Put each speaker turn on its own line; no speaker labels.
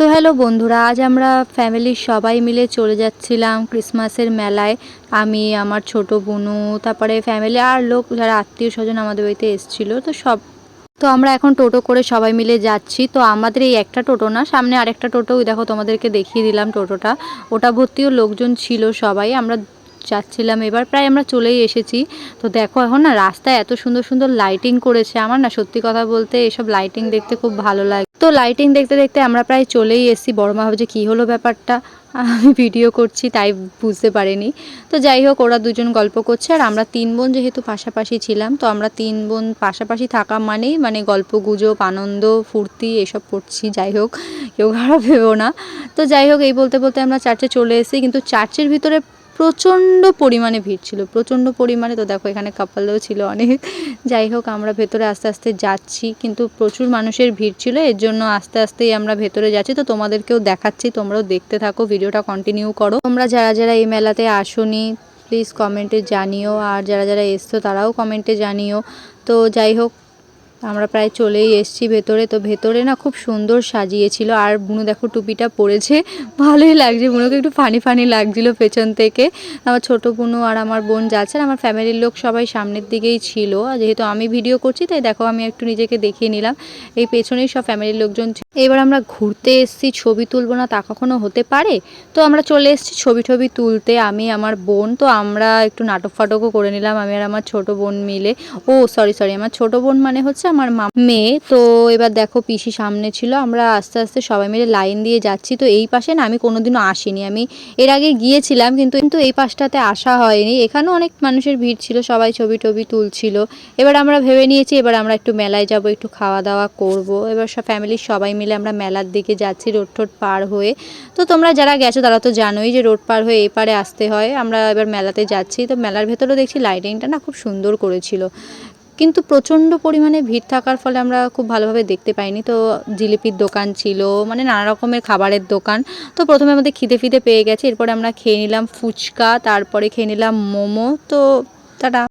তো হ্যালো বন্ধুরা, আজ আমরা ফ্যামিলির সবাই মিলে চলে যাচ্ছিলাম ক্রিসমাসের মেলায়। আমি, আমার ছোট বোনু, তারপরে ফ্যামিলি আর লোক যারা আত্মীয় স্বজন আমাদের বাড়িতে এসেছিলো তো আমরা এখন টোটো করে সবাই মিলে যাচ্ছি। তো আমাদের এই একটা টোটো না, সামনে আরেকটা টোটো, ওই দেখো তোমাদেরকে দেখিয়ে দিলাম টোটোটা, ওটা ভর্তিও লোকজন ছিল সবাই। আমরা যাচ্ছিলাম, এবার প্রায় আমরা চলেই এসেছি। তো দেখো এখন না রাস্তায় এত সুন্দর সুন্দর লাইটিং করেছে, আমার না সত্যি কথা বলতে এসব লাইটিং দেখতে খুব ভালো লাগে। তো লাইটিং দেখতে দেখতে আমরা প্রায় চলেই এসেছি। বড় মা ভাবছে কী হলো ব্যাপারটা, আমি ভিডিও করছি তাই বুঝতে পারিনি। তো যাই হোক, ওরা দুজন গল্প করছে আর আমরা তিন বোন যেহেতু পাশাপাশি ছিলাম, তো আমরা তিন বোন পাশাপাশি থাকা মানেই মানে গল্প গুজব আনন্দ ফুর্তি এসব করছি। যাই হোক, কেউ খারাপ ভেবো না। তো যাই হোক, এই বলতে বলতে আমরা চার্চে চলে এসেছি, কিন্তু চার্চের ভিতরে প্রচণ্ড পরিমাণে ভিড় ছিল, প্রচণ্ড পরিমাণে। তো দেখো এখানে কাপলও ছিল অনেক। যাই হোক, আমরা ভেতরে আস্তে আস্তে যাচ্ছি, কিন্তু প্রচুর মানুষের ভিড় ছিল, এর জন্য আস্তে আস্তেই আমরা ভেতরে যাচ্ছি। তো তোমাদেরকেও দেখাচ্ছি, তোমরাও দেখতে থাকো, ভিডিওটা কন্টিনিউ করো। তোমরা যারা যারা এই মেলাতে আসোনি প্লিজ কমেন্টে জানিও, আর যারা যারা এসছো তারাও কমেন্টে জানিও। তো যাই হোক, আমরা প্রায় চলেই এসেছি ভেতরে। তো ভেতরে না খুব সুন্দর সাজিয়েছিল, আর বুনু দেখো টুপিটা পরেছে, ভালোই লাগছে, বুনুকে একটু ফানি ফানি লাগছিল পেছন থেকে। আমার ছোট বুনু আর আমার বোন যাচ্ছে, আর আমার ফ্যামিলির লোক সবাই সামনের দিকেই ছিল। যেহেতু আমি ভিডিও করছি তাই দেখো আমি একটু নিজেকে দেখিয়ে নিলাম, এই পেছনেই সব ফ্যামিলির লোকজন। এবার আমরা ঘুরতে এসেছি, ছবি তুলবো না তা কখনো হতে পারে? তো আমরা চলে এসেছি ছবি টবি তুলতে, আমি আমার বোন। তো আমরা একটু নাটক ফাটকও করে নিলাম, আমি আর আমার ছোট বোন মিলে। ও সরি সরি, আমার ছোট বোন মানে হচ্ছে আমার মেয়ে। তো এবার দেখো পিসি সামনে ছিল, আমরা আস্তে আস্তে সবাই মিলে লাইন দিয়ে যাচ্ছি। তো এই পাশে না আমি কোনোদিনও আসিনি, আমি এর আগে গিয়েছিলাম কিন্তু কিন্তু এই পাশটাতে আসা হয়নি। এখানেও অনেক মানুষের ভিড় ছিল, সবাই ছবি টবি তুলছিল। এবার আমরা ভেবে নিয়েছি এবার আমরা একটু মেলায় যাব, একটু খাওয়া দাওয়া করব। এবার সব ফ্যামিলির সবাই মিলে আমরা মেলার দিকে যাচ্ছি রোড টোড পার হয়ে। তো তোমরা যারা গেছো তারা তো জানোই যে রোড পার হয়ে এই পারে আসতে হয়। আমরা এবার মেলাতে যাচ্ছি, তো মেলার ভেতরেও দেখছি লাইটিংটা না খুব সুন্দর করেছিল, কিন্তু প্রচণ্ড পরিমাণে ভিড় থাকার ফলে আমরা খুব ভালোভাবে দেখতে পাইনি। তো জিলিপির দোকান ছিল, মানে নানা রকমের খাবারের দোকান। তো প্রথমে আমাদের খিদে ফিদে পেয়ে গেছে, এরপরে আমরা খেয়ে নিলাম ফুচকা, তারপরে খেয়ে নিলাম মোমো। তো টাটা।